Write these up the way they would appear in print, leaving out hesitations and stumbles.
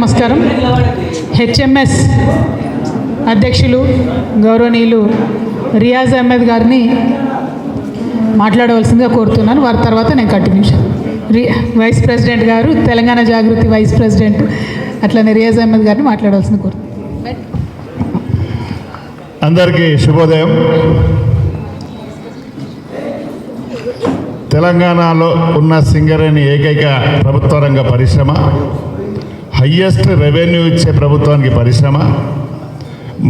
నమస్కారం. హెచ్ఎంఎస్ అధ్యక్షులు గౌరవనీయులు రియాజ్ అహ్మద్ గారిని మాట్లాడవలసిందిగా కోరుతున్నాను. వారి తర్వాత నేను కంటిన్యూ వైస్ ప్రెసిడెంట్ గారు, తెలంగాణ జాగృతి వైస్ ప్రెసిడెంట్, అట్లనే రియాజ్ అహ్మద్ గారిని మాట్లాడవలసింది కోరుతున్నాను. అందరికీ శుభోదయం. తెలంగాణలో ఉన్న సింగరేణి ఏకైక ప్రభుత్వ రంగ పరిశ్రమ, హయ్యెస్ట్ రెవెన్యూ ఇచ్చే ప్రభుత్వానికి పరిశ్రమ,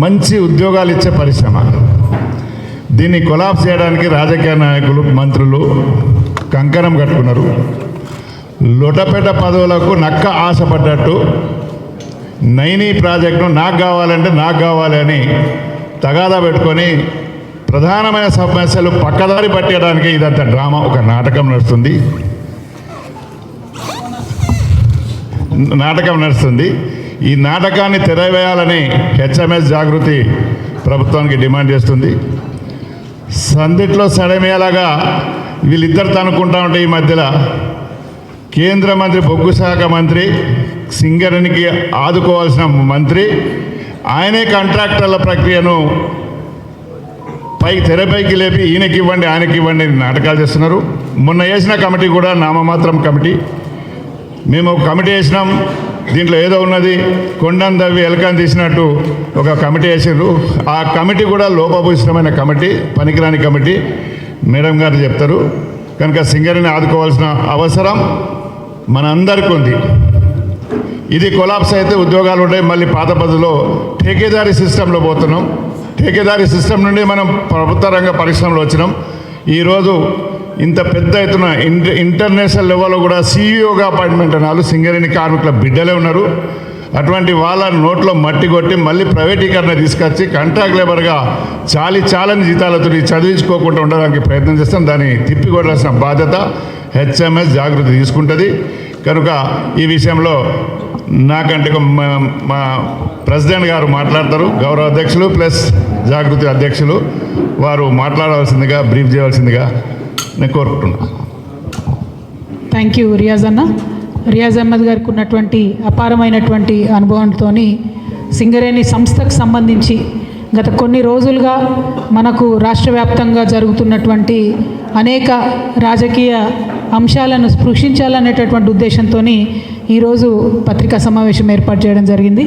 మంచి ఉద్యోగాలు ఇచ్చే పరిశ్రమ. దీన్ని కొలాప్స్ చేయడానికి రాజకీయ నాయకులు, మంత్రులు కంకణం కట్టుకున్నారు. లొటపేట పదవులకు నక్క ఆశపడ్డట్టు నైనీ ప్రాజెక్టును నాకు కావాలంటే నాకు కావాలి అని తగాదా పెట్టుకొని ప్రధానమైన సమస్యలు పక్కదారి పట్టడానికి ఇదంతా డ్రామా, ఒక నాటకం నడుస్తుంది. ఈ నాటకాన్ని తెరవేయాలని హెచ్ఎంఎస్ జాగృతి ప్రభుత్వానికి డిమాండ్ చేస్తుంది. సందిట్లో సడమేలాగా వీళ్ళిద్దరు తనుకుంటా ఉంటే ఈ మధ్యలో కేంద్ర మంత్రి, బొగ్గు శాఖ మంత్రి, సింగరేణికి ఆదుకోవాల్సిన మంత్రి, ఆయనే కాంట్రాక్టర్ల ప్రక్రియను తెరపైకి లేపి ఈయనకి ఇవ్వండి ఆయనకి ఇవ్వండి నాటకాలు చేస్తున్నారు. మొన్న వేసిన కమిటీ కూడా నామమాత్రం కమిటీ. మేము ఒక కమిటీ వేసినాం, దీంట్లో ఏదో ఉన్నది, కొండను దవ్వి ఎలకని తీసినట్టు ఒక కమిటీ వేసారు. ఆ కమిటీ కూడా లోపభూయిష్టమైన కమిటీ, పనికిరాని కమిటీ. మేడం గారు చెప్తారు. కనుక సింగరేణిని ఆదుకోవాల్సిన అవసరం మనందరికీ ఉంది. ఇది కొలాప్స్ అయితే ఉద్యోగాలు ఉంటాయి. మళ్ళీ పాత పద్ధతిలో ఠేకేదారీ సిస్టంలో పోతున్నాం. ఠేకేదారీ సిస్టమ్ నుండి మనం ప్రభుత్వ రంగ పరిశ్రమలో వచ్చినాం. ఈరోజు ఇంత పెద్ద ఎత్తున ఇంటర్నేషనల్ లెవెల్లో కూడా సీఈఓగా అపాయింట్మెంట్ అన్నారు. సింగరేణి కార్మికుల బిడ్డలే ఉన్నారు. అటువంటి వాళ్ళ నోట్లో మట్టి కొట్టి మళ్ళీ ప్రైవేటీకరణ తీసుకొచ్చి కాంట్రాక్ట్ లేబర్గా చాలని జీతాలతో చదివించుకోకుండా ఉండడానికి ప్రయత్నం చేస్తాం. దాన్ని తిప్పికొట్టాల్సిన బాధ్యత హెచ్ఎంఎస్ జాగృతి తీసుకుంటుంది. కనుక ఈ విషయంలో నాకంటే మా ప్రెసిడెంట్ గారు మాట్లాడతారు, గౌరవ అధ్యక్షులు ప్లస్ జాగృతి అధ్యక్షులు, వారు మాట్లాడవలసిందిగా, బ్రీఫ్ చేయవలసిందిగా నేను కోరుకుంటున్నాను. థ్యాంక్ యూ రియాజ్ అన్న. రియాజ్ అహ్మద్ గారికి ఉన్నటువంటి అపారమైనటువంటి అనుభవంతో సింగరేణి సంస్థకు సంబంధించి గత కొన్ని రోజులుగా మనకు రాష్ట్ర వ్యాప్తంగా జరుగుతున్నటువంటి అనేక రాజకీయ అంశాలను స్పృశించాలనేటటువంటి ఉద్దేశంతో ఈరోజు పత్రికా సమావేశం ఏర్పాటు చేయడం జరిగింది.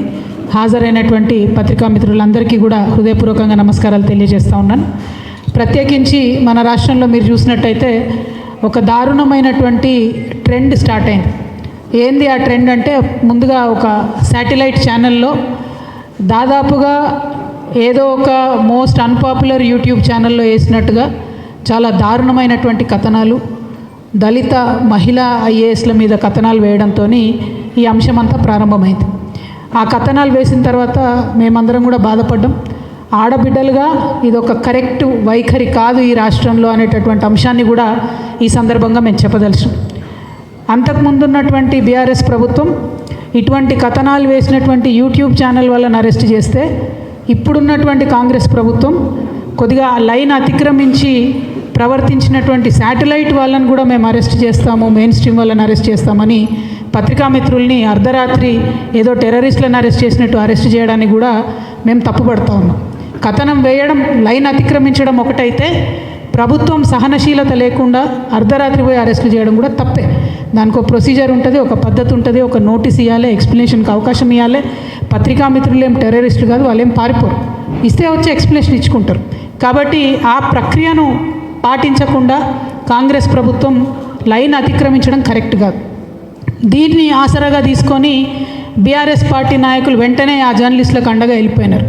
హాజరైనటువంటి పత్రికా మిత్రులందరికీ కూడా హృదయపూర్వకంగా నమస్కారాలు తెలియజేస్తూ ఉన్నాను. ప్రత్యేకించి మన రాష్ట్రంలో మీరు చూసినట్టయితే ఒక దారుణమైనటువంటి ట్రెండ్ స్టార్ట్ అయింది. ఏంది ఆ ట్రెండ్ అంటే, ముందుగా ఒక శాటిలైట్ ఛానల్లో దాదాపుగా ఏదో ఒక మోస్ట్ అన్పాపులర్ యూట్యూబ్ ఛానల్లో వేసినట్టుగా చాలా దారుణమైనటువంటి కథనాలు, దళిత మహిళా ఐఏఎస్ల మీద కథనాలు వేయడంతో ఈ అంశం అంతా ప్రారంభమైంది. ఆ కథనాలు వేసిన తర్వాత మేమందరం కూడా బాధపడ్డాం. ఆడబిడ్డలుగా ఇదొక కరెక్ట్ వైఖరి కాదు ఈ రాష్ట్రంలో అనేటటువంటి అంశాన్ని కూడా ఈ సందర్భంగా మేము చెప్పదలుచున్నాం. అంతకుముందు ఉన్నటువంటి బీఆర్ఎస్ ప్రభుత్వం ఇటువంటి కథనాలు వేసినటువంటి యూట్యూబ్ ఛానల్ వాళ్ళని అరెస్ట్ చేస్తే, ఇప్పుడున్నటువంటి కాంగ్రెస్ ప్రభుత్వం కొద్దిగా ఆ లైన్ అతిక్రమించి ప్రవర్తించినటువంటి శాటిలైట్ వాళ్ళని కూడా మేము అరెస్ట్ చేస్తాము, మెయిన్ స్ట్రీమ్ వాళ్ళని అరెస్ట్ చేస్తామని పత్రికా మిత్రుల్ని అర్ధరాత్రి ఏదో టెర్రరిస్టులను అరెస్ట్ చేసినట్టు అరెస్ట్ చేయడానికి కూడా మేము తప్పుపడుతూ ఉన్నాం. కథనం వేయడం, లైన్ అతిక్రమించడం ఒకటైతే, ప్రభుత్వం సహనశీలత లేకుండా అర్ధరాత్రి పోయి అరెస్టులు చేయడం కూడా తప్పే. దానికి ఒక ప్రొసీజర్ ఉంటుంది, ఒక పద్ధతి ఉంటుంది, ఒక నోటీస్ ఇవ్వాలి, ఎక్స్ప్లెనేషన్కి అవకాశం ఇవ్వాలి. పత్రికా మిత్రులు ఏం టెర్రరిస్టులు కాదు, వాళ్ళు ఏం పారిపోరు, ఇస్తే వచ్చి ఎక్స్ప్లెనేషన్ ఇచ్చుకుంటారు. కాబట్టి ఆ ప్రక్రియను పాటించకుండా కాంగ్రెస్ ప్రభుత్వం లైన్ అతిక్రమించడం కరెక్ట్ కాదు. దీన్ని ఆసరాగా తీసుకొని బీఆర్ఎస్ పార్టీ నాయకులు వెంటనే ఆ జర్నలిస్టులకు అండగా వెళ్ళిపోయినారు.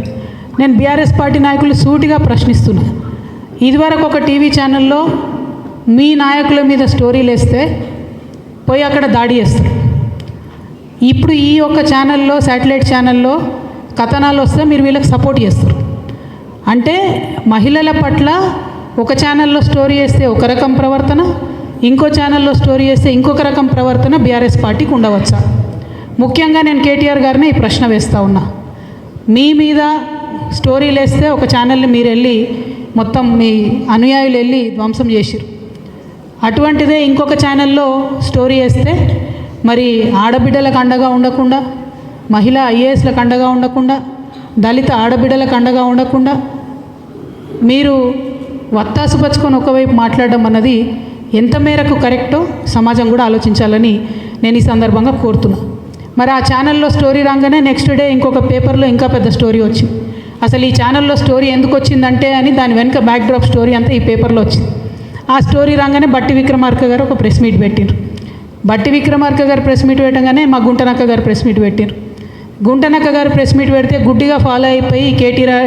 నేను బీఆర్ఎస్ పార్టీ నాయకులు సూటిగా ప్రశ్నిస్తున్నా. ఇదివరకు ఒక టీవీ ఛానల్లో మీ నాయకుల మీద స్టోరీలు వేస్తే పోయి అక్కడ దాడి చేస్తారు. ఇప్పుడు ఈ ఒక్క ఛానల్లో, శాటిలైట్ ఛానల్లో కథనాలు వస్తే మీరు వీళ్ళకి సపోర్ట్ చేస్తారు. అంటే మహిళల పట్ల ఒక ఛానల్లో స్టోరీ వేస్తే ఒక రకం ప్రవర్తన, ఇంకో ఛానల్లో స్టోరీ వేస్తే ఇంకొక రకం ప్రవర్తన బీఆర్ఎస్ పార్టీకి ఉండవచ్చా? ముఖ్యంగా నేను కేటీఆర్ గారిని ఈ ప్రశ్న వేస్తూ ఉన్నా. మీ మీద స్టోరీలు వేస్తే ఒక ఛానల్ని మీరు వెళ్ళి మొత్తం మీ అనుయాయులు వెళ్ళి ధ్వంసం చేసిరు. అటువంటిదే ఇంకొక ఛానల్లో స్టోరీ వేస్తే మరి ఆడబిడ్డలకు అండగా ఉండకుండా మహిళా ఐఏఎస్లకు అండగా ఉండకుండా, దళిత ఆడబిడ్డలకు అండగా ఉండకుండా మీరు వత్తాసు పచ్చుకొని ఒకవైపు మాట్లాడడం అన్నది ఎంత మేరకు కరెక్టో సమాజం కూడా ఆలోచించాలని నేను ఈ సందర్భంగా కోరుతున్నా. మరి ఆ ఛానల్లో స్టోరీ రాగానే నెక్స్ట్ డే ఇంకొక పేపర్లో ఇంకా పెద్ద స్టోరీ వచ్చింది. అసలు ఈ ఛానల్లో స్టోరీ ఎందుకు వచ్చిందంటే అని దాని వెనుక బ్యాక్డ్రాప్ స్టోరీ అంతా ఈ పేపర్లో వచ్చింది. ఆ స్టోరీ రాగానే బట్టి విక్రమార్క గారు ఒక ప్రెస్ మీట్ పెట్టిండ్రు. బట్టి విక్రమార్క గారు ప్రెస్ మీట్ పెట్టగానే మా గుంటనక్క గారు ప్రెస్ మీట్ పెట్టిండ్రు. గుంటనక్క గారు ప్రెస్ మీట్ పెడితే గుడ్డిగా ఫాలో అయిపోయి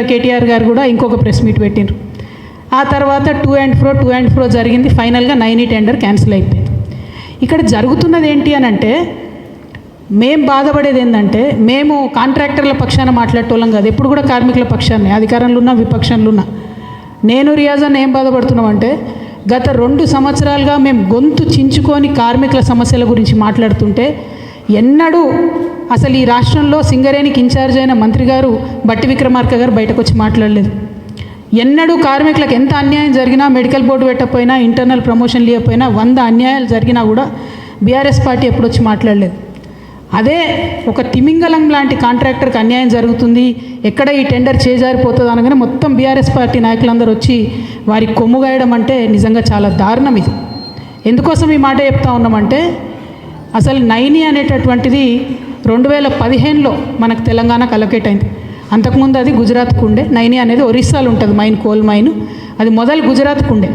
కేటీఆర్ గారు కూడా ఇంకొక ప్రెస్ మీట్ పెట్టిండ్రు. ఆ తర్వాత టూ అండ్ ఫ్రో జరిగింది. ఫైనల్గా 9 టెండర్ క్యాన్సిల్ అయిపోయింది. ఇక్కడ జరుగుతున్నది ఏంటి అని అంటే, మేము బాధపడేది ఏంటంటే, మేము కాంట్రాక్టర్ల పక్షాన మాట్లాడేటోళ్ళం కాదు, ఎప్పుడు కూడా కార్మికుల పక్షాన్ని, అధికారంలో ఉన్న విపక్షంలో ఉన్న నేను రియాజన్ ఏం బాధపడుతున్నామంటే, గత 2 సంవత్సరాలుగా మేము గొంతు చించుకొని కార్మికుల సమస్యల గురించి మాట్లాడుతుంటే ఎన్నడూ అసలు ఈ రాష్ట్రంలో సింగరేణికి ఇన్ఛార్జ్ అయిన మంత్రి గారు బట్టి విక్రమార్క గారు బయటకు వచ్చి మాట్లాడలేదు. ఎన్నడూ కార్మికులకు ఎంత అన్యాయం జరిగినా, మెడికల్ బోర్డు పెట్టకపోయినా, ఇంటర్నల్ ప్రమోషన్లు ఇవ్వకపోయినా, 100 అన్యాయాలు జరిగినా కూడా బీఆర్ఎస్ పార్టీ ఎప్పుడు వచ్చి మాట్లాడలేదు. అదే ఒక తిమింగలం లాంటి కాంట్రాక్టర్కి అన్యాయం జరుగుతుంది, ఎక్కడ ఈ టెండర్ చేజారిపోతుంది అనగానే మొత్తం బీఆర్ఎస్ పార్టీ నాయకులందరూ వచ్చి వారి కొమ్ముగాయడం అంటే నిజంగా చాలా దారుణం ఇది. ఎందుకోసం ఈ మాట చెప్తా ఉన్నామంటే, అసలు నైని అనేటటువంటిది 2015లో మనకు తెలంగాణకు అలొకేట్ అయింది. అంతకుముందు అది గుజరాత్కు ఉండే. నైని అనేది ఒరిస్సాలో ఉంటుంది మైన్, కోల్ మైన్. అది మొదలు గుజరాత్కు ఉండే.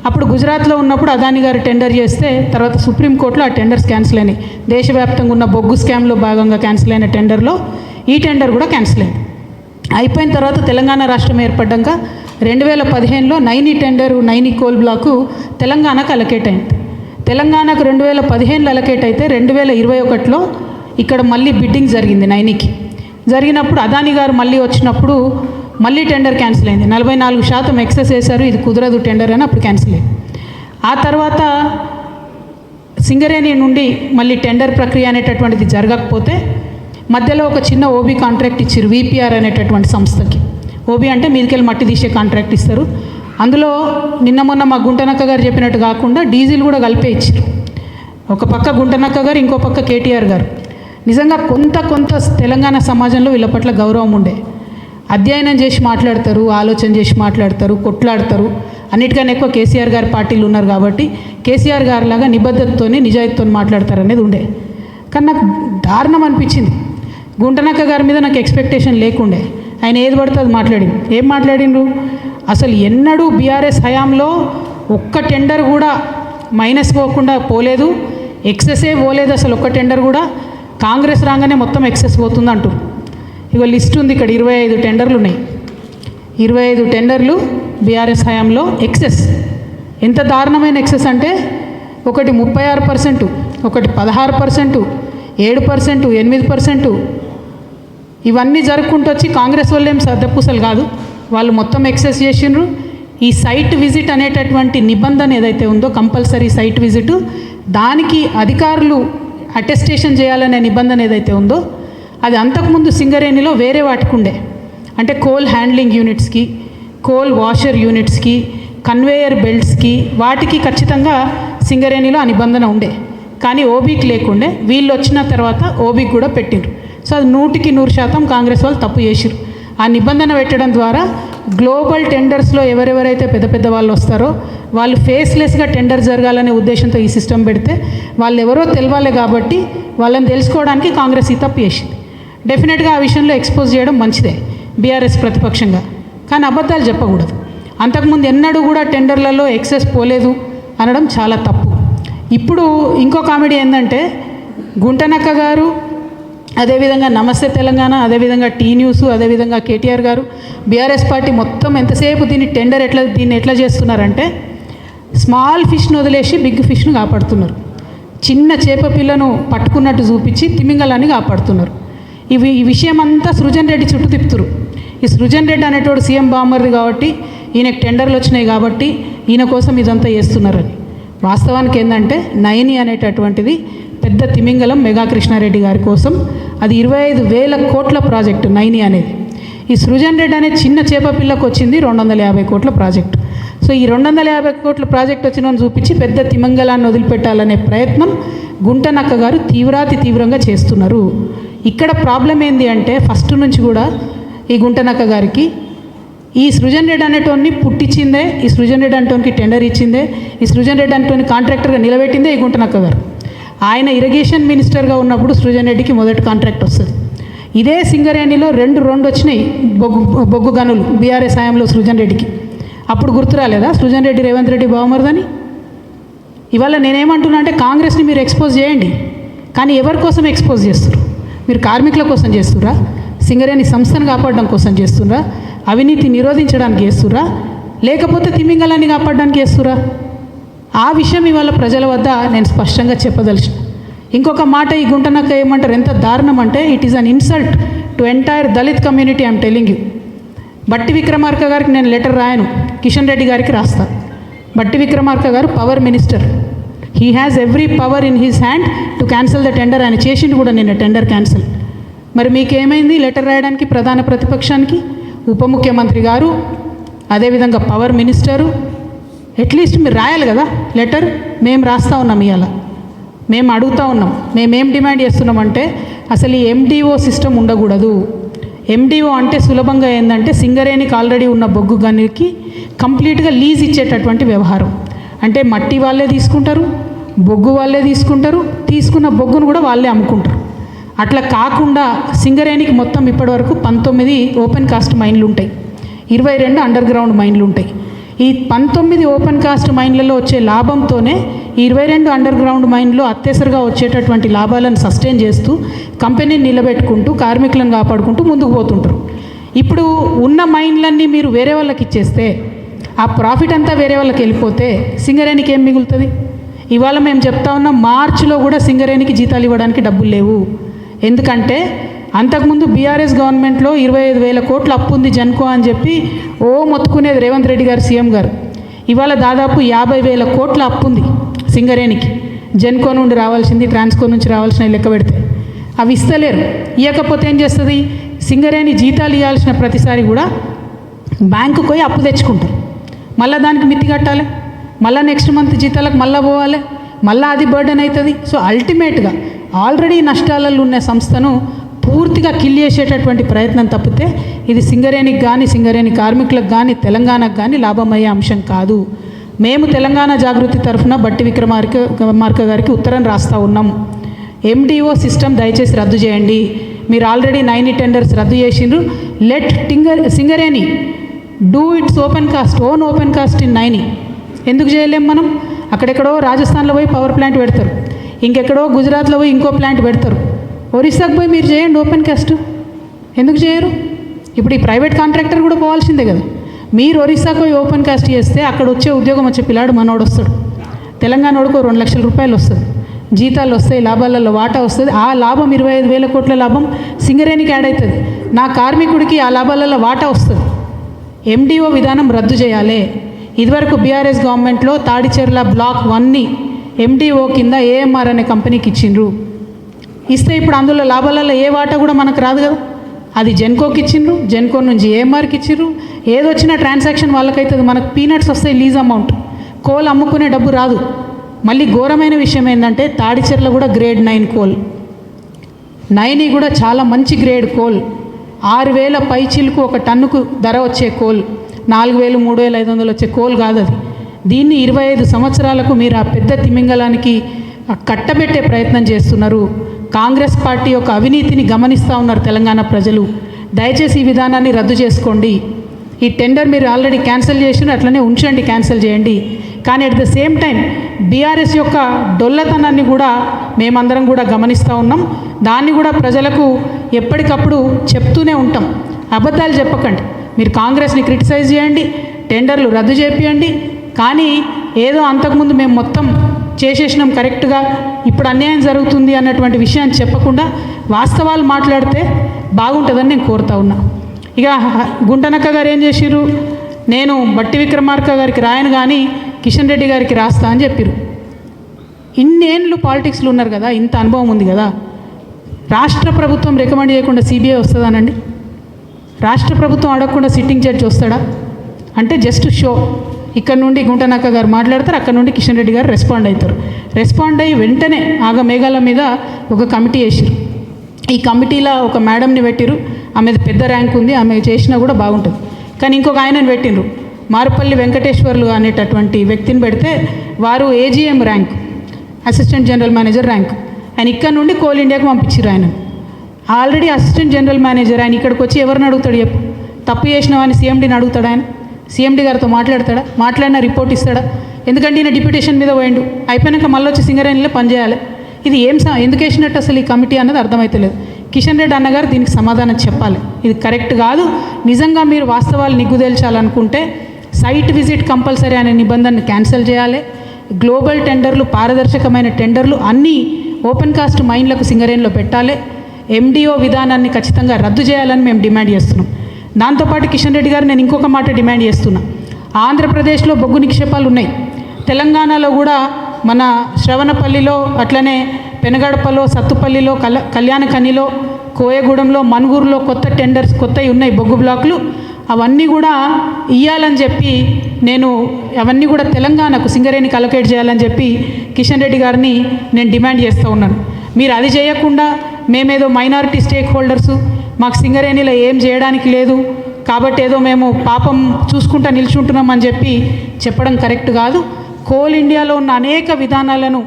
అప్పుడు గుజరాత్లో ఉన్నప్పుడు అదాని గారు టెండర్ చేస్తే తర్వాత సుప్రీంకోర్టులో ఆ టెండర్స్ క్యాన్సిల్ అయినాయి. దేశవ్యాప్తంగా ఉన్న బొగ్గు స్కామ్లో భాగంగా క్యాన్సిల్ అయిన టెండర్లో ఈ టెండర్ కూడా క్యాన్సిల్ అయింది. అయిపోయిన తర్వాత తెలంగాణ రాష్ట్రం ఏర్పడ్డాక 2015లో Naini tender, Naini coal block తెలంగాణకు అలొకేట్ అయింది. తెలంగాణకు 2015లో అలొకేట్ అయితే 2021లో ఇక్కడ మళ్ళీ బిడ్డింగ్ జరిగింది నైనికి. జరిగినప్పుడు అదాని గారు మళ్ళీ వచ్చినప్పుడు మళ్ళీ టెండర్ క్యాన్సిల్ అయింది. 44% ఎక్సెస్ వేశారు, ఇది కుదరదు టెండర్ అని అప్పుడు క్యాన్సిల్ అయింది. ఆ తర్వాత సింగరేణి నుండి మళ్ళీ టెండర్ ప్రక్రియ అనేటటువంటిది జరగకపోతే మధ్యలో ఒక చిన్న ఓబీ కాంట్రాక్ట్ ఇచ్చారు విపిఆర్ అనేటటువంటి సంస్థకి. ఓబీ అంటే మీదికెళ్ళి మట్టి తీసే కాంట్రాక్ట్ ఇస్తారు. అందులో నిన్న మొన్న మా గుంటనక్క గారు చెప్పినట్టు కాకుండా డీజిల్ కూడా కలిపే ఇచ్చారు. ఒక పక్క గుంటనక్క గారు, ఇంకో పక్క కేటీఆర్ గారు. నిజంగా కొంత తెలంగాణ సమాజంలో వీళ్ళ పట్ల గౌరవం ఉండే. అధ్యయనం చేసి మాట్లాడతారు, ఆలోచన చేసి మాట్లాడతారు, కొట్లాడతారు. అన్నిటికన్నా ఎక్కువ కేసీఆర్ గారి పార్టీలు ఉన్నారు కాబట్టి కేసీఆర్ గారి లాగా నిబద్ధతతో నిజాయితీతో మాట్లాడతారు అనేది ఉండే. కానీ నాకు దారుణం అనిపించింది. గుంటనక్క గారి మీద నాకు ఎక్స్పెక్టేషన్ లేకుండే. ఆయన ఏది పడితే అది మాట్లాడింది. ఏం మాట్లాడిండ్రు? అసలు ఎన్నడూ బీఆర్ఎస్ హయాంలో ఒక్క టెండర్ కూడా మైనస్ పోకుండా పోలేదు, ఎక్సెసే పోలేదు. అసలు ఒక్క టెండర్ కూడా. కాంగ్రెస్ రాగానే మొత్తం ఎక్సెస్ పోతుంది అంటారు. ఇక లిస్ట్ ఉంది ఇక్కడ, 25 టెండర్లు ఉన్నాయి. 25 టెండర్లు బీఆర్ఎస్ హయాంలో ఎక్సెస్. ఎంత దారుణమైన ఎక్సెస్ అంటే, ఒకటి 36%, ఒకటి 16%, 7%, 8%. ఇవన్నీ జరుపుకుంటూ వచ్చి కాంగ్రెస్ వాళ్ళు ఏం సర్దపూసలు కాదు, వాళ్ళు మొత్తం ఎక్సెస్ చేసిండ్రు. ఈ సైట్ విజిట్ అనేటటువంటి నిబంధన ఏదైతే ఉందో, కంపల్సరీ సైట్ విజిట్, దానికి అధికారులు అటెస్టేషన్ చేయాలనే నిబంధన ఏదైతే ఉందో అది అంతకుముందు సింగరేణిలో వేరే వాటికి ఉండే. అంటే కోల్ హ్యాండ్లింగ్ యూనిట్స్కి, కోల్ వాషర్ యూనిట్స్కి, కన్వేయర్ బెల్ట్స్కి, వాటికి ఖచ్చితంగా సింగరేణిలో ఆ నిబంధన ఉండే. కానీ ఓబీకి లేకుండే. వీళ్ళు వచ్చిన తర్వాత ఓబీకి కూడా పెట్టిండ్రు. సో అది 100% కాంగ్రెస్ వాళ్ళు తప్పు చేసిరు. ఆ నిబంధన పెట్టడం ద్వారా గ్లోబల్ టెండర్స్లో ఎవరెవరైతే పెద్ద వాళ్ళు వస్తారో వాళ్ళు ఫేస్లెస్గా టెండర్ జరగాలనే ఉద్దేశంతో ఈ సిస్టమ్ పెడితే వాళ్ళు ఎవరో తెలవాలి కాబట్టి వాళ్ళని తెలుసుకోవడానికి కాంగ్రెస్ ఈ తప్పు చేసింది. డెఫినెట్గా ఆ విషయంలో ఎక్స్పోజ్ చేయడం మంచిదే బీఆర్ఎస్ ప్రతిపక్షంగా, కానీ అబద్ధాలు చెప్పకూడదు. అంతకుముందు ఎన్నడూ కూడా టెండర్లలో ఎక్సెస్ పోలేదు అనడం చాలా తప్పు. ఇప్పుడు ఇంకో కామెడీ ఏంటంటే, గుంటనక్క గారు, అదేవిధంగా నమస్తే తెలంగాణ, అదేవిధంగా టీ న్యూస్, అదేవిధంగా కేటీఆర్ గారు, బీఆర్ఎస్ పార్టీ మొత్తం ఎంతసేపు దీన్ని ఎట్లా చేస్తున్నారంటే, స్మాల్ ఫిష్ను వదిలేసి బిగ్ ఫిష్ను కాపాడుతున్నారు. చిన్న చేప పిల్లను పట్టుకున్నట్టు చూపించి తిమింగలాన్ని కాపాడుతున్నారు. ఈ విషయం అంతా సృజన్ రెడ్డి చుట్టూ తిప్పుతురు. ఈ సృజన్ రెడ్డి అనేటోడు సీఎం బామ్మర్ది కాబట్టి, ఈయనకు టెండర్లు వచ్చినాయి కాబట్టి ఈయన కోసం ఇదంతా చేస్తున్నారని. వాస్తవానికి ఏంటంటే, నైని అనేటటువంటిది పెద్ద తిమింగలం మెగా కృష్ణారెడ్డి గారి కోసం. అది 25,000 కోట్ల ప్రాజెక్టు నైని అనేది. ఈ సృజన్ రెడ్డి అనే చిన్న చేప పిల్లకు వచ్చింది 250 కోట్ల ప్రాజెక్టు. సో ఈ 250 కోట్ల ప్రాజెక్ట్ వచ్చిన చూపించి పెద్ద తిమింగలాన్ని వదిలిపెట్టాలనే ప్రయత్నం గుంటనక్క గారు తీవ్రంగా చేస్తున్నారు. ఇక్కడ ప్రాబ్లం ఏంది అంటే ఫస్ట్ నుంచి కూడా ఈ గుంటనక్క గారికి ఈ సృజన్ రెడ్డి అనేటోన్ని పుట్టించిందే, ఈ సృజన్ రెడ్డి అనేటోనికి టెండర్ ఇచ్చిందే, ఈ సృజన్ రెడ్డి అనేటోని కాంట్రాక్టర్గా నిలబెట్టిందే ఈ గుంటనక్క గారు. ఆయన ఇరిగేషన్ మినిస్టర్గా ఉన్నప్పుడు సృజన్ రెడ్డికి మొదటి కాంట్రాక్ట్ వస్తుంది. ఇదే సింగరేణిలో రెండు వచ్చినాయి బొగ్గు గనులు బీఆర్ఎస్ హయాంలో సృజన్ రెడ్డికి. అప్పుడు గుర్తు రాలేదా సృజన్ రెడ్డి రేవంత్ రెడ్డి బావమరుదని? ఇవాళ నేనేమంటున్నా అంటే కాంగ్రెస్ని మీరు ఎక్స్పోజ్ చేయండి, కానీ ఎవరి కోసం ఎక్స్పోజ్ చేస్తారు? మీరు కార్మికుల కోసం చేస్తురా? సింగరేణి సంస్థను కాపాడడం కోసం చేస్తురా? అవినీతి నిరోధించడానికి చేస్తురా? లేకపోతే తిమింగలాన్ని కాపాడడానికి చేస్తురా? ఆ విషయం ఇవాళ ప్రజల వద్ద నేను స్పష్టంగా చెప్పదలిచిన. ఇంకొక మాట ఈ గుంటనక్క ఏమంటారు, ఎంత దారుణం అంటే it is an insult to entire Dalit community. I'm telling you. బట్టి విక్రమార్క గారికి నేను లెటర్ రాయను, కిషన్ రెడ్డి గారికి రాస్తా. బట్టి విక్రమార్క గారు power minister, he has every power in his hand to cancel the tender. ఆయన చేసిండు కూడా నిన్న టెండర్ క్యాన్సిల్. మరి మీకేమైంది లెటర్ రాయడానికి? ప్రధాన ప్రతిపక్షానికి ఉప ముఖ్యమంత్రి గారు, అదేవిధంగా పవర్ మినిస్టరు, అట్లీస్ట్ మీరు రాయాలి కదా లెటర్. మేము రాస్తూ ఉన్నాం, ఇవాళ మేము అడుగుతూ ఉన్నాం. మేమేం డిమాండ్ చేస్తున్నామంటే అసలు ఈ ఎండిఓ సిస్టమ్ ఉండకూడదు. ఎండిఓ అంటే సులభంగా ఏంటంటే సింగరేణికి ఆల్రెడీ ఉన్న బొగ్గు గనికి కంప్లీట్గా లీజ్ ఇచ్చేటటువంటి వ్యవహారం. అంటే మట్టి వాళ్ళే తీసుకుంటారు, బొగ్గు వాళ్ళే తీసుకుంటారు, తీసుకున్న బొగ్గును కూడా వాళ్ళే అమ్ముకుంటారు. అట్లా కాకుండా సింగరేణికి మొత్తం ఇప్పటివరకు 19 ఓపెన్ కాస్ట్ మైన్లు ఉంటాయి, 22 అండర్ గ్రౌండ్ మైన్లు ఉంటాయి. ఈ 19 ఓపెన్ కాస్ట్ మైన్లలో వచ్చే లాభంతోనే 22 అండర్ గ్రౌండ్ మైన్లో అత్యవసరంగా వచ్చేటటువంటి లాభాలను సస్టైన్ చేస్తూ కంపెనీని నిలబెట్టుకుంటూ కార్మికులను కాపాడుకుంటూ ముందుకు పోతుంటారు. ఇప్పుడు ఉన్న మైన్లన్నీ మీరు వేరే వాళ్ళకి ఇచ్చేస్తే ఆ ప్రాఫిట్ అంతా వేరే వాళ్ళకి వెళ్ళిపోతే సింగరేణికి ఏం మిగులుతుంది? ఇవాళ మేము చెప్తా ఉన్నాం, మార్చిలో కూడా సింగరేణికి జీతాలు ఇవ్వడానికి డబ్బులు లేవు. ఎందుకంటే అంతకుముందు బీఆర్ఎస్ గవర్నమెంట్లో 25,000 కోట్ల అప్పు ఉంది జెన్కో అని చెప్పి మొత్తుకునేది రేవంత్ రెడ్డి గారు సీఎం గారు. ఇవాళ దాదాపు 50,000 కోట్ల అప్పు ఉంది సింగరేణికి. జెన్కో నుండి రావాల్సింది, ట్రాన్స్కో నుంచి రావాల్సిన లెక్క పెడితే అవి ఇస్తలేరు. ఇవ్వకపోతే ఏం చేస్తుంది? సింగరేణి జీతాలు ఇవ్వాల్సిన ప్రతిసారి కూడా బ్యాంకుకు పోయి అప్పు తెచ్చుకుంటారు. మళ్ళీ దానికి మిత్తి కట్టాలి, మళ్ళీ నెక్స్ట్ మంత్ జీతాలకు మళ్ళీ పోవాలి, మళ్ళీ అది బర్డెన్ అవుతుంది. సో అల్టిమేట్గా ఆల్రెడీ నష్టాలలో ఉన్న సంస్థను పూర్తిగా కిల్ చేసేటటువంటి ప్రయత్నం తప్పితే ఇది సింగరేణికి కానీ సింగరేణి కార్మికులకు కానీ తెలంగాణకు కానీ లాభమయ్యే అంశం కాదు. మేము తెలంగాణ జాగృతి తరఫున బట్టి విక్రమార్క గారికి ఉత్తరం రాస్తూ ఉన్నాం. ఎండిఓ సిస్టమ్ దయచేసి రద్దు చేయండి. మీరు ఆల్రెడీ 9 టెండర్స్ రద్దు చేసిండ్రు. Let Singareni do it's open cast in 9. ఎందుకు చేయలేం మనం? అక్కడెక్కడో రాజస్థాన్లో పోయి పవర్ ప్లాంట్ పెడతారు, ఇంకెక్కడో గుజరాత్లో పోయి ఇంకో ప్లాంట్ పెడతారు. ఒరిస్సాకు పోయి మీరు చేయండి ఓపెన్ కాస్ట్. ఎందుకు చేయరు? ఇప్పుడు ఈ ప్రైవేట్ కాంట్రాక్టర్ కూడా పోవాల్సిందే కదా. మీరు ఒరిస్సాకు పోయి ఓపెన్ కాస్ట్ చేస్తే అక్కడ వచ్చే ఉద్యోగం వచ్చే పిల్లాడు మనోడు వస్తాడు. తెలంగాణోడుకో 2 లక్షల రూపాయలు వస్తుంది, జీతాలు వస్తాయి, లాభాలలో వాటా వస్తుంది. ఆ లాభం 25,000 కోట్ల లాభం సింగరేణికి యాడ్ అవుతుంది. నా కార్మికుడికి ఆ లాభాలలో వాటా వస్తుంది. ఎండిఓ విధానం రద్దు చేయాలి. ఇదివరకు బీఆర్ఎస్ గవర్నమెంట్లో తాడిచెర్ల బ్లాక్ 1ని ఎండిఓ కింద ఏఎంఆర్ అనే కంపెనీకి ఇచ్చిండ్రు. ఇస్తే ఇప్పుడు అందులో లాభాలలో ఏ వాటా కూడా మనకు రాదు కదా. అది జెన్కోకి ఇచ్చిండ్రు, జెన్కో నుంచి ఏఎంఆర్కి ఇచ్చిండ్రు. ఏదొచ్చినా ట్రాన్సాక్షన్ వాళ్ళకైతుంది, మనకు పీనట్స్ వస్తాయి లీజ్ అమౌంట్. కోల్ అమ్ముకునే డబ్బు రాదు. మళ్ళీ ఘోరమైన విషయం ఏంటంటే తాడిచెర్ల కూడా గ్రేడ్ 9 కోల్, 9 కూడా చాలా మంచి గ్రేడ్ కోల్. 6,000 పైచిలకు ఒక టన్నుకు ధర వచ్చే కోల్, 4,000 3,500 వచ్చే కోల్ కాదు అది. దీన్ని 25 సంవత్సరాలకు మీరు ఆ పెద్ద తిమింగలానికి కట్టబెట్టే ప్రయత్నం చేస్తున్నారు. కాంగ్రెస్ పార్టీ యొక్క అవినీతిని గమనిస్తూ ఉన్నారు తెలంగాణ ప్రజలు. దయచేసి ఈ విధానాన్ని రద్దు చేసుకోండి. ఈ టెండర్ మీరు ఆల్రెడీ క్యాన్సిల్ చేసిన అట్లనే ఉంచండి, క్యాన్సిల్ చేయండి. కానీ at the same time BRS యొక్క డొల్లతనాన్ని కూడా మేమందరం కూడా గమనిస్తూ ఉన్నాం. దాన్ని కూడా ప్రజలకు ఎప్పటికప్పుడు చెప్తూనే ఉంటాం. అబద్ధాలు చెప్పకండి. మీరు కాంగ్రెస్ని క్రిటిసైజ్ చేయండి, టెండర్లు రద్దు చేపియండి, కానీ ఏదో అంతకుముందు మేము మొత్తం చేసేసినాం కరెక్ట్గా, ఇప్పుడు అన్యాయం జరుగుతుంది అన్నటువంటి విషయాన్ని చెప్పకుండా వాస్తవాలు మాట్లాడితే బాగుంటుందని నేను కోరుతా ఉన్నా. ఇక గుంటనక్క గారు ఏం చేసిర్రు, నేను బట్టి విక్రమార్క గారికి రాయను కానీ కిషన్ రెడ్డి గారికి రాస్తా అని చెప్పారు. ఇన్నేళ్ళు పాలిటిక్స్లో ఉన్నారు కదా, ఇంత అనుభవం ఉంది కదా. రాష్ట్ర ప్రభుత్వం రికమెండ్ చేయకుండా సిబిఐ వస్తుందానండి? రాష్ట్ర ప్రభుత్వం అడగకుండా సిట్టింగ్ జడ్జి వస్తాడా? అంటే జస్ట్ షో. ఇక్కడ నుండి గుంటనక్క గారు మాట్లాడతారు, అక్కడ నుండి కిషన్ రెడ్డి గారు రెస్పాండ్ అవుతారు. రెస్పాండ్ అయ్యి వెంటనే ఆగ మేఘాల మీద ఒక కమిటీ వేసారు. ఈ కమిటీలో ఒక మేడంని పెట్టిరు, ఆమెది పెద్ద ర్యాంక్ ఉంది, ఆమె చేసినా కూడా బాగుంటుంది. కానీ ఇంకొక ఆయనని పెట్టిండ్రు, మారుపల్లి వెంకటేశ్వర్లు అనేటటువంటి వ్యక్తిని పెడితే వారు AGM rank, assistant general manager rank. ఆయన ఇక్కడ నుండి కోల్ ఇండియాకి పంపించారు. ఆయన ఆల్రెడీ అసిస్టెంట్ జనరల్ మేనేజర్. ఆయన ఇక్కడికి వచ్చి ఎవరిని అడుగుతాడు చెప్పు? తప్పు చేసిన వాడిని సీఎండీని అడుగుతాడు? ఆయన సీఎండీ గారితో మాట్లాడతాడా? మాట్లాడిన రిపోర్ట్ ఇస్తాడా? ఎందుకంటే ఈయన డిప్యూటేషన్ మీద పోయిండు, అయిపోయినాక మళ్ళీ వచ్చి సింగరేణిలో పనిచేయాలి. ఇది ఎందుకు వేసినట్టు అసలు ఈ కమిటీ అన్నది అర్థమవుతలేదు. కిషన్ రెడ్డి అన్నగారు దీనికి సమాధానం చెప్పాలి. ఇది కరెక్ట్ కాదు. నిజంగా మీరు వాస్తవాలు నిగ్గుదేల్చాలనుకుంటే సైట్ విజిట్ కంపల్సరీ అనే నిబంధనను క్యాన్సిల్ చేయాలి. గ్లోబల్ టెండర్లు, పారదర్శకమైన టెండర్లు అన్నీ ఓపెన్ కాస్ట్ మైన్లకు సింగరేణిలో పెట్టాలి. ఎండిఓ విధానాన్ని ఖచ్చితంగా రద్దు చేయాలని మేము డిమాండ్ చేస్తున్నాం. దాంతోపాటు కిషన్ రెడ్డి గారు నేను ఇంకొక మాట డిమాండ్ చేస్తున్నా. ఆంధ్రప్రదేశ్లో బొగ్గు నిక్షేపాలు ఉన్నాయి, తెలంగాణలో కూడా మన శ్రవణపల్లిలో, అట్లనే పెనగడపలో, సత్తుపల్లిలో, కళ్యాణకనిలో, కోయగూడెంలో, మనుగూరులో కొత్త టెండర్స్ కొత్తవి ఉన్నాయి బొగ్గు బ్లాకులు. అవన్నీ కూడా ఇవ్వాలని చెప్పి నేను అవన్నీ కూడా తెలంగాణకు సింగరేణికి అలొకేట్ చేయాలని చెప్పి కిషన్ రెడ్డి గారిని నేను డిమాండ్ చేస్తూ ఉన్నాను. మీరు అది చేయకుండా మేమేదో మైనారిటీ స్టేక్ హోల్డర్సు, మాకు సింగరేణిలో ఏం చేయడానికి లేదు కాబట్టి ఏదో మేము పాపం చూసుకుంటా నిల్చుంటున్నాం అని చెప్పి చెప్పడం కరెక్ట్ కాదు. కోల్ ఇండియాలో ఉన్న అనేక విధానాలను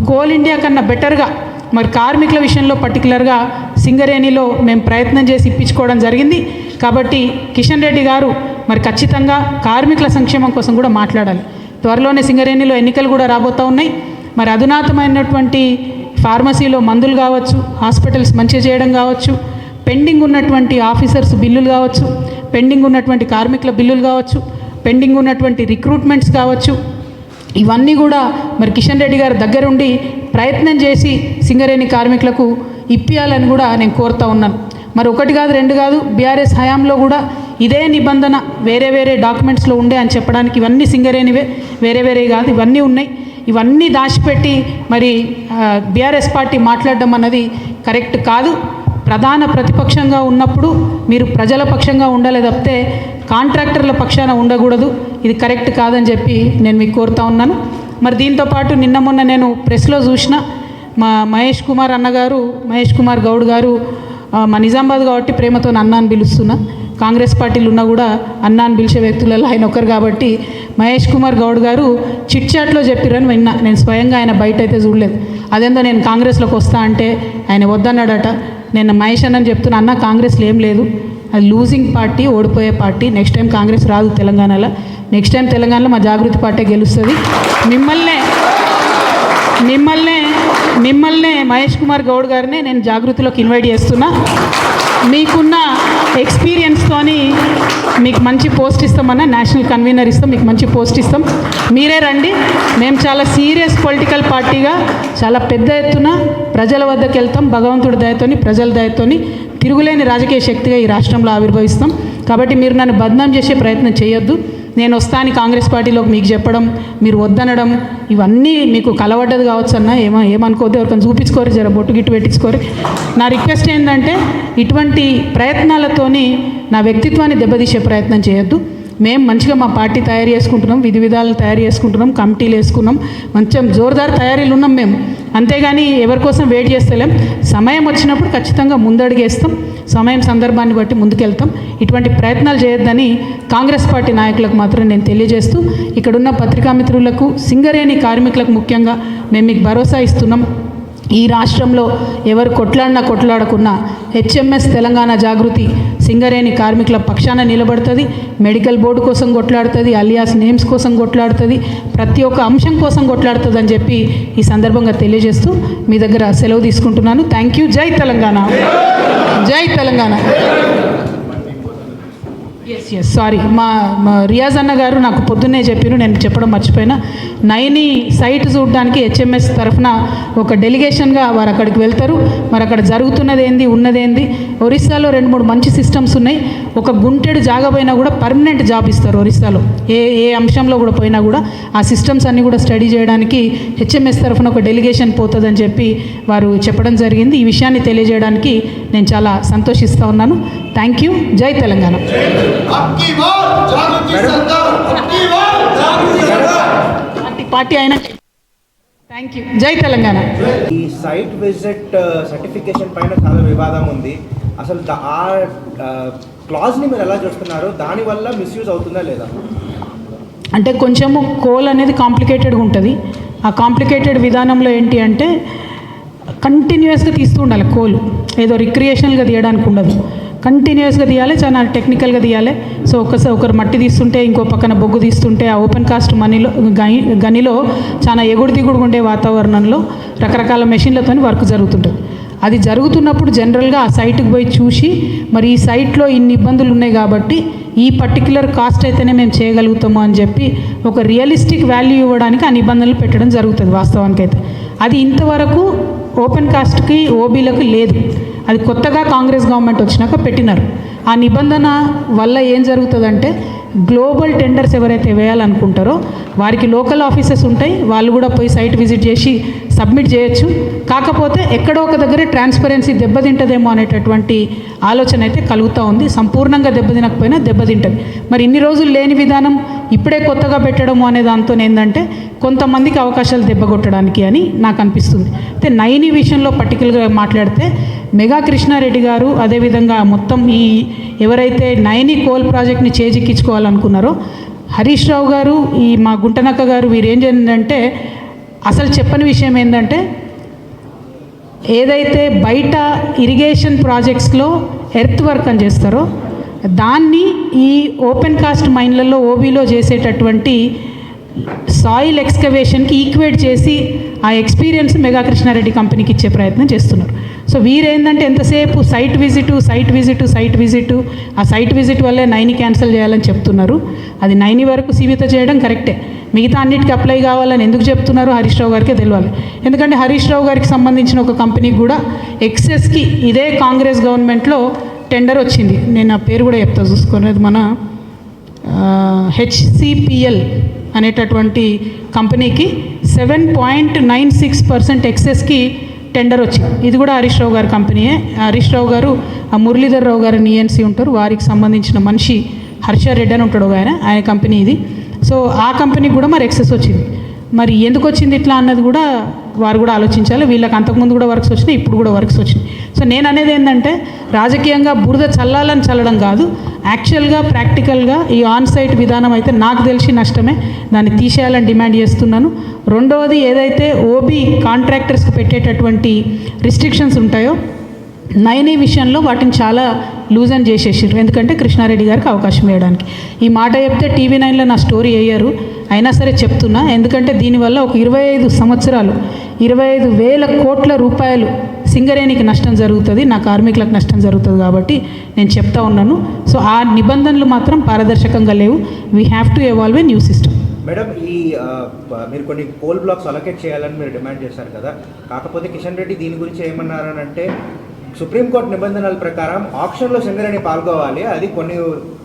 కోల్ ఇండియా కన్నా బెటర్గా మరి కార్మికుల విషయంలో పర్టికులర్గా సింగరేణిలో మేము ప్రయత్నం చేసి ఇప్పించుకోవడం జరిగింది. కాబట్టి కిషన్ రెడ్డి గారు మరి ఖచ్చితంగా కార్మికుల సంక్షేమం కోసం కూడా మాట్లాడాలి. త్వరలోనే సింగరేణిలో ఎన్నికలు కూడా రాబోతూ ఉన్నాయి. మరి అధునాతమైనటువంటి ఫార్మసీలో మందులు కావచ్చు, హాస్పిటల్స్ మంచిగా చేయడం కావచ్చు, పెండింగ్ ఉన్నటువంటి ఆఫీసర్స్ బిల్లులు కావచ్చు, పెండింగ్ ఉన్నటువంటి కార్మికుల బిల్లులు కావచ్చు, పెండింగ్ ఉన్నటువంటి రిక్రూట్మెంట్స్ కావచ్చు, ఇవన్నీ కూడా మరి కిషన్ రెడ్డి గారు దగ్గరుండి ప్రయత్నం చేసి సింగరేణి కార్మికులకు ఇప్పియాలని కూడా నేను కోరుతూ ఉన్నాను. మరి ఒకటి కాదు, రెండు కాదు, బీఆర్ఎస్ హయాంలో కూడా ఇదే నిబంధన వేరే వేరే డాక్యుమెంట్స్లో ఉండే అని చెప్పడానికి ఇవన్నీ సింగరేణివే, వేరే వేరే కాదు, ఇవన్నీ ఉన్నాయి. ఇవన్నీ దాచిపెట్టి మరి బీఆర్ఎస్ పార్టీ మాట్లాడడం అన్నది కరెక్ట్ కాదు. ప్రధాన ప్రతిపక్షంగా ఉన్నప్పుడు మీరు ప్రజల పక్షంగా ఉండాలి తప్పితే కాంట్రాక్టర్ల పక్షాన ఉండకూడదు. ఇది కరెక్ట్ కాదని చెప్పి నేను మీకు కోరుతా ఉన్నాను. మరి దీంతోపాటు నిన్న మొన్న నేను ప్రెస్లో చూసిన మా మహేష్ కుమార్ గౌడ్ గారు మా నిజామాబాద్ కాబట్టి ప్రేమతో అన్న అని పిలుస్తున్నా. కాంగ్రెస్ పార్టీలు ఉన్నా కూడా అన్న అని పిలిచే వ్యక్తులలో ఆయన ఒకరు కాబట్టి మహేష్ కుమార్ గౌడ్ గారు చిట్ చాట్లో చెప్పిరని విన్నా. నేను స్వయంగా ఆయన బయట అయితే చూడలేదు. అదేందో నేను కాంగ్రెస్లోకి వస్తా అంటే ఆయన వద్దన్నాడట. నేను మహేష్ అన్నని చెప్తున్నా, అన్న కాంగ్రెస్లో ఏం లేదు, అది లూజింగ్ పార్టీ, ఓడిపోయే పార్టీ. నెక్స్ట్ టైం కాంగ్రెస్ రాదు తెలంగాణలో. నెక్స్ట్ టైం తెలంగాణలో మా జాగృతి పార్టీ గెలుస్తుంది. మిమ్మల్నే మహేష్ కుమార్ గౌడ్ గారిని నేను జాగృతిలోకి ఇన్వైట్ చేస్తున్నా. మీకున్న ఎక్స్పీరియన్స్తోని మీకు మంచి పోస్ట్ ఇస్తామన్నా, నేషనల్ కన్వీనర్ ఇస్తాం, మీకు మంచి పోస్ట్ ఇస్తాం, మీరే రండి. మేము చాలా సీరియస్ పొలిటికల్ పార్టీగా చాలా పెద్ద ఎత్తున ప్రజల వద్దకు వెళ్తాం. భగవంతుడి దయతోని, ప్రజల దయతోని తిరుగులేని రాజకీయ శక్తిగా ఈ రాష్ట్రంలో ఆవిర్భవిస్తాం. కాబట్టి మీరు నన్ను బదనాం చేసే ప్రయత్నం చేయొద్దు. నేను వస్తాను కాంగ్రెస్ పార్టీలోకి మీకు చెప్పడం, మీరు వద్దనడం, ఇవన్నీ మీకు కలవడ్డది కావచ్చు అన్న. ఏమనుకోవద్దు, ఎవరికైనా చూపించుకోరు, జర బొట్టు గిట్టు పెట్టించుకోరు. నా రిక్వెస్ట్ ఏంటంటే ఇటువంటి ప్రయత్నాలతోని నా వ్యక్తిత్వాన్ని దెబ్బతీసే ప్రయత్నం చేయొద్దు. మేము మంచిగా మా పార్టీ తయారు చేసుకుంటున్నాం, విధి విధాలు తయారు చేసుకుంటున్నాం, కమిటీలు వేసుకున్నాం, మంచిగా జోరుదారు తయారీలు ఉన్నాం మేము. అంతేగాని ఎవరి కోసం వెయిట్ చేస్తలేం. సమయం వచ్చినప్పుడు ఖచ్చితంగా ముందడుగేస్తాం, సమయం సందర్భాన్ని బట్టి ముందుకెళ్తాం. ఇటువంటి ప్రయత్నాలు చేయొద్దని కాంగ్రెస్ పార్టీ నాయకులకు మాత్రం నేను తెలియజేస్తూ, ఇక్కడున్న పత్రికా మిత్రులకు, సింగరేణి కార్మికులకు ముఖ్యంగా మేము మీకు భరోసా ఇస్తున్నాం. ఈ రాష్ట్రంలో ఎవరు కొట్లాడకున్నా హెచ్ఎంఎస్ తెలంగాణ జాగృతి సింగరేణి కార్మికుల పక్షాన నిలబడుతుంది. మెడికల్ బోర్డు కోసం కొట్లాడుతుంది, అలియాస్ నేమ్స్ కోసం కొట్లాడుతుంది, ప్రతి ఒక్క అంశం కోసం కొట్లాడుతుంది అని చెప్పి ఈ సందర్భంగా తెలియజేస్తూ మీ దగ్గర సెలవు తీసుకుంటున్నాను. Thank you. జై తెలంగాణ, జై తెలంగాణ. సారీ, మా రియాజ్ అన్న గారు నాకు పొద్దున్నే చెప్పారు, నేను చెప్పడం మర్చిపోయినా. నైని సైట్ చూడడానికి హెచ్ఎంఎస్ తరఫున ఒక డెలిగేషన్గా వారు అక్కడికి వెళ్తారు. మరి అక్కడ జరుగుతున్నది ఏంది, ఉన్నదేంది. ఒరిస్సాలో 2-3 మంచి సిస్టమ్స్ ఉన్నాయి. ఒక గుంటెడు జాగా పోయినా కూడా పర్మనెంట్ జాబ్ ఇస్తారు ఒరిస్సాలో. ఏ అంశంలో కూడా పోయినా కూడా ఆ సిస్టమ్స్ అన్నీ కూడా స్టడీ చేయడానికి హెచ్ఎంఎస్ తరఫున ఒక డెలిగేషన్ పోతుందని చెప్పి వారు చెప్పడం జరిగింది. ఈ విషయాన్ని తెలియజేయడానికి నేను చాలా సంతోషిస్తూ ఉన్నాను. Thank you. జై తెలంగాణ. పార్టీ అయినా థ్యాంక్ యూ. జై తెలంగాణ. ఈ సైట్ విజిట్ సర్టిఫికేషన్ పైన చాలా వివాదం ఉంది. అసలు ఆ క్లాజ్ని మీరు ఎలా చూస్తున్నారు? దానివల్ల మిస్యూజ్ అవుతుందా లేదా? అంటే కొంచెము కోల్ అనేది కాంప్లికేటెడ్గా ఉంటుంది. ఆ కాంప్లికేటెడ్ విధానంలో ఏంటి అంటే కంటిన్యూస్గా తీస్తూ ఉండాలి. కోల్ ఏదో రిక్రియేషనల్గా తీయడానికి ఉండదు, కంటిన్యూస్గా తీయాలి, చాలా టెక్నికల్గా తీయాలి. సో ఒకరు మట్టి తీస్తుంటే ఇంకో పక్కన బొగ్గు తీస్తుంటే ఆ ఓపెన్ కాస్ట్ గనిలో చాలా ఎగుడు దిగుడు ఉండే వాతావరణంలో రకరకాల మెషిన్లతో వర్క్ జరుగుతుంటుంది. అది జరుగుతున్నప్పుడు జనరల్గా ఆ సైట్కి పోయి చూసి మరి ఈ సైట్లో ఇన్ని ఇబ్బందులు ఉన్నాయి కాబట్టి ఈ పర్టిక్యులర్ కాస్ట్ అయితేనే మేము చేయగలుగుతాము అని చెప్పి ఒక రియలిస్టిక్ వాల్యూ ఇవ్వడానికి ఆ నిబంధనలు పెట్టడం జరుగుతుంది వాస్తవానికి అయితే. అది ఇంతవరకు ఓపెన్ కాస్ట్కి ఓబీలకు లేదు. అది కొత్తగా కాంగ్రెస్ గవర్నమెంట్ వచ్చినాక పెట్టినారు. ఆ నిబంధన వల్ల ఏం జరుగుతుందంటే గ్లోబల్ టెండర్స్ ఎవరైతే వేయాలనుకుంటారో వారికి లోకల్ ఆఫీసెస్ ఉంటాయి, వాళ్ళు కూడా పోయి సైట్ విజిట్ చేసి సబ్మిట్ చేయొచ్చు. కాకపోతే ఎక్కడో ఒక దగ్గర ట్రాన్స్పరెన్సీ దెబ్బతింటుందేమో అనేటటువంటి ఆలోచన అయితే కలుగుతూ ఉంది. సంపూర్ణంగా దెబ్బతినకపోయినా దెబ్బతింటుంది. మరి ఇన్ని రోజులు లేని విధానం ఇప్పుడే కొత్తగా పెట్టడము అనే దాంతో ఏంటంటే కొంతమందికి అవకాశాలు దెబ్బకొట్టడానికి అని నాకు అనిపిస్తుంది. అయితే నైని విషయంలో పర్టికులర్గా మాట్లాడితే మెగా కృష్ణారెడ్డి గారు అదేవిధంగా మొత్తం ఈ ఎవరైతే నైని కోల్ ప్రాజెక్ట్ని చేజిక్కించుకోవాలనుకున్నారో హరీష్ రావు గారు, ఈ మా గుంటనక్క గారు వీరేం చేయందంటే అసలు చెప్పని విషయం ఏంటంటే ఏదైతే బయట ఇరిగేషన్ ప్రాజెక్ట్స్లో ఎర్త్ వర్క్ అని చేస్తారో దాన్ని ఈ ఓపెన్ కాస్ట్ మైన్లలో ఓబీలో చేసేటటువంటి సాయిల్ ఎక్స్కవేషన్కి ఈక్వేట్ చేసి ఆ ఎక్స్పీరియన్స్ మెగా కృష్ణారెడ్డి కంపెనీకి ఇచ్చే ప్రయత్నం చేస్తున్నారు. సో వీరేందంటే ఎంతసేపు సైట్ విజిట్ ఆ సైట్ విజిట్ వల్లే నైని క్యాన్సిల్ చేయాలని చెప్తున్నారు. అది నైని వరకు సీమిత చేయడం కరెక్టే, మిగతా అన్నిటికీ అప్లై కావాలని ఎందుకు చెప్తున్నారో హరీష్ రావు గారికే తెలియాలి. ఎందుకంటే హరీష్ రావు గారికి సంబంధించిన ఒక కంపెనీకి కూడా ఎక్సెస్కి ఇదే కాంగ్రెస్ గవర్నమెంట్లో టెండర్ వచ్చింది. నేను ఆ పేరు కూడా చెప్తా చూసుకునేది, మన హెచ్సిపిఎల్ అనేటటువంటి కంపెనీకి 7.96% ఎక్సెస్కి టెండర్ వచ్చింది. ఇది కూడా హరీష్ రావు గారి కంపెనీయే. హరీష్ రావు గారు ఆ మురళీధర్ రావు గారు ఈఎన్సీ ఉంటారు, వారికి సంబంధించిన మనిషి హర్షారెడ్డి అని ఉంటాడు ఆయన కంపెనీ ఇది. సో ఆ కంపెనీకి కూడా మరి ఎక్సెస్ వచ్చింది. మరి ఎందుకు వచ్చింది ఇట్లా అన్నది కూడా వారు కూడా ఆలోచించాలి. వీళ్ళకి అంతకుముందు కూడా వర్క్స్ వచ్చినాయి, ఇప్పుడు కూడా వర్క్స్ వచ్చినాయి. సో నేను అనేది ఏంటంటే రాజకీయంగా బురద చల్లడం కాదు, యాక్చువల్గా ప్రాక్టికల్గా ఈ ఆన్ సైట్ విధానం అయితే నాకు తెలిసి నష్టమే, దాన్ని తీసేయాలని డిమాండ్ చేస్తున్నాను. రెండవది ఏదైతే ఓబీ కాంట్రాక్టర్స్కి పెట్టేటటువంటి రిస్ట్రిక్షన్స్ ఉంటాయో నైని విషయంలో వాటిని చాలా లూజ్ అని చేసేసారు, ఎందుకంటే కృష్ణారెడ్డి గారికి అవకాశం వేయడానికి. ఈ మాట చెప్తే TV9లో నా స్టోరీ వేయరు, అయినా సరే చెప్తున్నా. ఎందుకంటే దీనివల్ల ఒక 25 సంవత్సరాలు 25,000 కోట్ల రూపాయలు సింగరేణికి నష్టం జరుగుతుంది, నా కార్మికులకు నష్టం జరుగుతుంది కాబట్టి నేను చెప్తా ఉన్నాను. సో ఆ నిబంధనలు మాత్రం పారదర్శకంగా లేవు. We have to evolve a new system. Madam, ఈ మీరు కొన్ని కోల్ బ్లాక్స్ అలొకేట్ చేయాలని మీరు డిమాండ్ చేశారు కదా, కాకపోతే కిషన్ రెడ్డి దీని గురించి ఏమన్నారని అంటే సుప్రీంకోర్టు నిబంధనల ప్రకారం ఆప్షన్లో సింగరేణి పాల్గొవాలి, అది కొన్ని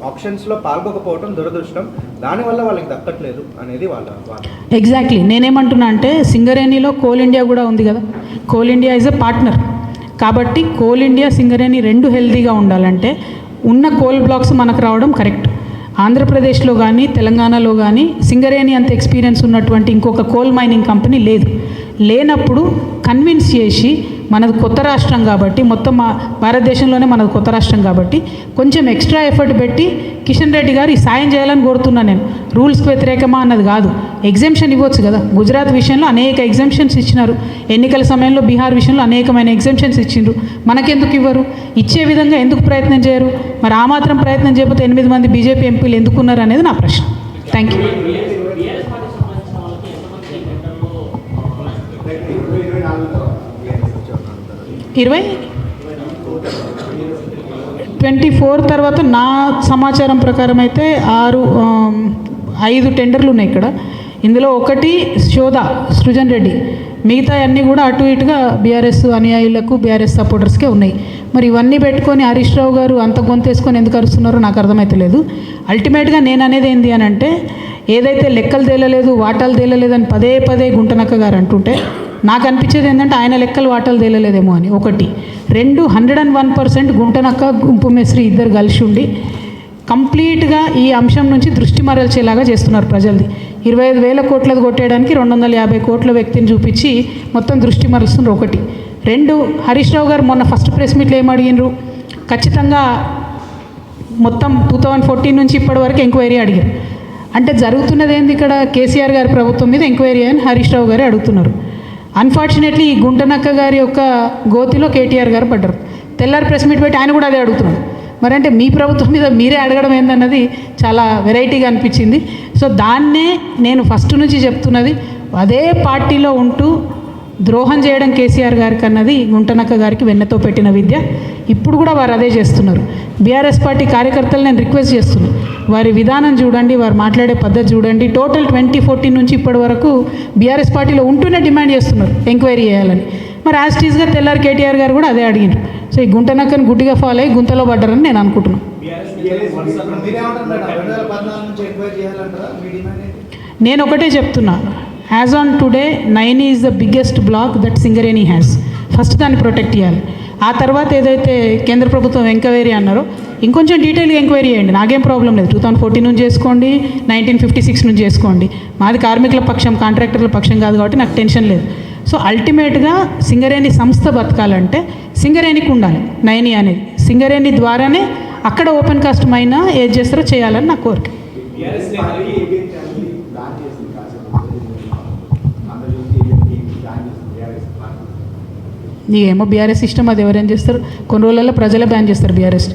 ఆప్షన్స్లో పాల్గొకపోవడం దురదృష్టం, దానివల్ల వాళ్ళకి దక్కట్లేదు అనేది వాళ్ళ ఎగ్జాక్ట్లీ నేనేమంటున్నా అంటే సింగరేణిలో కోల్ ఇండియా కూడా ఉంది కదా, coal India is a partner. కాబట్టి కోల్ ఇండియా సింగరేణి రెండు హెల్తీగా ఉండాలంటే ఉన్న కోల్ బ్లాక్స్ మనకు రావడం కరెక్ట్. ఆంధ్రప్రదేశ్లో కానీ తెలంగాణలో కానీ సింగరేణి అంత ఎక్స్పీరియన్స్ ఉన్నటువంటి ఇంకొక కోల్ మైనింగ్ కంపెనీ లేదు. లేనప్పుడు కన్విన్స్ చేసి మనది కొత్త రాష్ట్రం కాబట్టి, మొత్తం భారతదేశంలోనే మనది కొత్త రాష్ట్రం కాబట్టి కొంచెం ఎక్స్ట్రా ఎఫర్ట్ పెట్టి కిషన్ రెడ్డి గారు ఈ సాయం చేయాలని కోరుతున్నాను నేను. రూల్స్కి వ్యతిరేకమా అన్నది కాదు, ఎగ్జామ్షన్ ఇవ్వచ్చు కదా. గుజరాత్ విషయంలో అనేక ఎగ్జామ్షన్స్ ఇచ్చినారు, ఎన్నికల సమయంలో బీహార్ విషయంలో అనేకమైన ఎగ్జామ్షన్స్ ఇచ్చిండ్రు, మనకెందుకు ఇవ్వరు? ఇచ్చే విధంగా ఎందుకు ప్రయత్నం చేయరు? మరి ఆ మాత్రం ప్రయత్నం చేయకపోతే 8 మంది బీజేపీ ఎంపీలు ఎందుకున్నారు అనేది నా ప్రశ్న. Thank you. 24 తర్వాత నా సమాచారం ప్రకారం అయితే 5 టెండర్లు ఉన్నాయి ఇక్కడ. ఇందులో ఒకటి శోధ సృజన్ రెడ్డి, మిగతా అన్నీ కూడా అటు ఇటుగా బీఆర్ఎస్ అనుయాయులకు బీఆర్ఎస్ సపోర్టర్స్కే ఉన్నాయి. మరి ఇవన్నీ పెట్టుకొని హరీష్ రావు గారు అంత గొంతేసుకొని ఎందుకు అరుస్తున్నారో నాకు అర్థమైతలేదు. అల్టిమేట్గా నేను అనేది ఏంటి అని అంటే ఏదైతే లెక్కలు తేలలేదు వాటాలు తేలలేదు అని పదే గుంటనక్క గారు అంటుంటే నాకు అనిపించేది ఏంటంటే ఆయన లెక్కలు వాటాలు తేలలేదేమో అని. 1, 2 101% గుంటనక్క గుంపు మేస్త్రి ఇద్దరు కలిసి ఉండి కంప్లీట్గా ఈ అంశం నుంచి దృష్టి మరల్చేలాగా చేస్తున్నారు ప్రజలది. 25,000 కోట్లది కొట్టేయడానికి 250 కోట్ల వ్యక్తిని చూపించి మొత్తం దృష్టి మరలుస్తున్నారు. 1. 2, హరీష్ రావు గారు మొన్న ఫస్ట్ ప్రెస్ మీట్లో ఏం అడిగినారు, ఖచ్చితంగా మొత్తం 2014 నుంచి ఇప్పటి వరకు ఎంక్వైరీ అడిగారు. అంటే జరుగుతున్నది ఏంది ఇక్కడ, కేసీఆర్ గారి ప్రభుత్వం మీద ఎంక్వైరీ అని హరీష్ రావు గారు అడుగుతున్నారు. అన్ఫార్చునేట్లీ ఈ గుంటనక్క గారి యొక్క గోతిలో కేటీఆర్ గారు పడ్డారు. తెల్లారి ప్రెస్ మీట్ పెట్టి ఆయన కూడా అదే అడుగుతున్నాడు. మరి అంటే మీ ప్రభుత్వం మీద మీరే అడగడం ఏందన్నది చాలా వెరైటీగా అనిపించింది. సో దాన్నే నేను ఫస్ట్ నుంచి చెప్తున్నది, అదే పార్టీలో ఉంటూ ద్రోహం చేయడం కేసీఆర్ గారికి అన్నది గుంటనక్క గారికి వెన్నతో పెట్టిన విద్య. ఇప్పుడు కూడా వారు అదే చేస్తున్నారు. బీఆర్ఎస్ పార్టీ కార్యకర్తలు నేను రిక్వెస్ట్ చేస్తున్నాను, వారి విధానం చూడండి, వారు మాట్లాడే పద్ధతి చూడండి. టోటల్ 2014 నుంచి ఇప్పటి వరకు బీఆర్ఎస్ పార్టీలో ఉంటూనే డిమాండ్ చేస్తున్నారు ఎంక్వైరీ చేయాలని. మరి యాజ్ టీజ్గా తెల్లారి కేటీఆర్ గారు కూడా అదే అడిగినారు. సో ఈ గుంటనక్కని గుడ్డిగా ఫాలో అయ్యి గుంతలో పడ్డారని నేను అనుకుంటున్నాను. నేను ఒకటే చెప్తున్నా, as on today 9 is the biggest block that Singareni has. First దాన్ని ప్రొటెక్ట్ చేయాలి. ఆ తర్వాత ఏదైతే కేంద్ర ప్రభుత్వం ఎంక్వైరీ అన్నారో ఇంకొంచెం డీటెయిల్గా ఎంక్వైరీ చేయండి, నాకేం ప్రాబ్లం లేదు. 2014 నుంచి చేసుకోండి, 1956 నుంచి చేసుకోండి. మాది కార్మికుల పక్షం, కాంట్రాక్టర్ల పక్షం కాదు కాబట్టి నాకు టెన్షన్ లేదు. సో అల్టిమేట్గా సింగరేణి సంస్థ బతకాలంటే సింగరేణికి ఉండాలి 9 అనేది. సింగరేణి ద్వారానే అక్కడ ఓపెన్ కాస్ట్ మైనా ఏది చేస్తారో చేయాలని నా కోరిక. నీకేమో బీఆర్ఎస్ ఇష్టం, అది ఎవరేం చేస్తారు. కొన్ని రోజులలో ప్రజలే బ్యాన్ చేస్తారు బీఆర్ఎస్.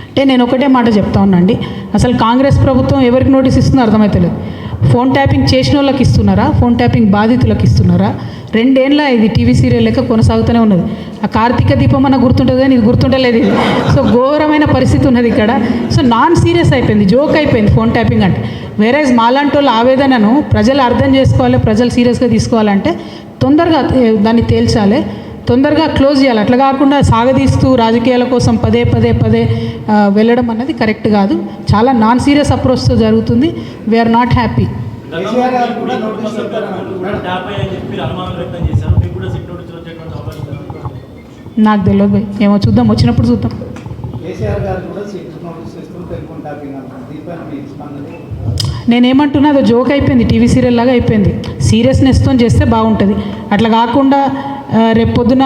అంటే నేను ఒకటే మాట చెప్తా ఉన్నాండి, అసలు కాంగ్రెస్ ప్రభుత్వం ఎవరికి నోటీస్ ఇస్తుందో అర్థమవుతలేదు. ఫోన్ ట్యాపింగ్ చేసిన వాళ్ళకి ఇస్తున్నారా, ఫోన్ ట్యాపింగ్ బాధితులకు ఇస్తున్నారా? 2 ఏళ్ళ ఇది టీవీ సీరియల్ లెక్క కొనసాగుతూనే ఉన్నది. ఆ కార్తీక దీపం అన్న గుర్తుంటుంది కానీ ఇది గుర్తుంటలేదు ఇది. సో ఘోరమైన పరిస్థితి ఉన్నది ఇక్కడ. సో నాన్ సీరియస్ అయిపోయింది, జోక్ అయిపోయింది ఫోన్ ట్యాపింగ్ అంటే. వేరేజ్ మాలాంటి వాళ్ళ ఆవేదనను ప్రజలు అర్థం చేసుకోవాలి, ప్రజలు సీరియస్గా తీసుకోవాలంటే తొందరగా దాన్ని తేల్చాలి, తొందరగా క్లోజ్ చేయాలి. అట్లా కాకుండా సాగదీస్తూ రాజకీయాల కోసం పదే వెళ్ళడం అన్నది కరెక్ట్ కాదు. చాలా నాన్ సీరియస్ అప్రోచ్తో జరుగుతుంది. We are not happy. నాకు తెలియదు భయ్, ఏమో చూద్దాం, వచ్చినప్పుడు చూద్దాం. నేనేమంటున్నా, అది జోక్ అయిపోయింది, టీవీ సీరియల్ లాగా అయిపోయింది. సీరియస్నెస్తో చేస్తే బాగుంటుంది. అట్లా కాకుండా రేపు పొద్దున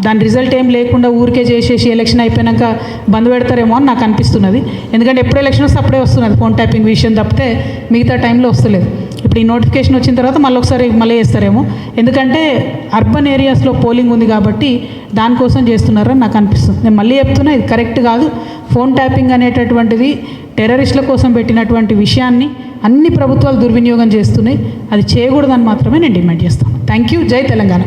దాని రిజల్ట్ ఏం లేకుండా ఊరికే చేసేసి ఎలక్షన్ అయిపోయాక బంద్ పెడతారేమో అని నాకు అనిపిస్తున్నది. ఎందుకంటే ఎప్పుడు ఎలక్షన్ వస్తే అప్పుడే వస్తున్నది ఫోన్ ట్యాపింగ్ విషయం తప్పితే మిగతా టైంలో వస్తలేదు. ఇప్పుడు ఈ నోటిఫికేషన్ వచ్చిన తర్వాత మళ్ళీ చేస్తారేమో, ఎందుకంటే అర్బన్ ఏరియాస్లో పోలింగ్ ఉంది కాబట్టి దానికోసం చేస్తున్నారని నాకు అనిపిస్తుంది. నేను మళ్ళీ చెప్తున్నా, ఇది కరెక్ట్ కాదు. ఫోన్ ట్యాపింగ్ అనేటటువంటిది టెర్రరిస్టుల కోసం పెట్టినటువంటి విషయాన్ని అన్ని ప్రభుత్వాలు దుర్వినియోగం చేస్తున్నాయి. అది చేయకూడదని మాత్రమే నేను డిమాండ్ చేస్తాను. Thank you. జై తెలంగాణ.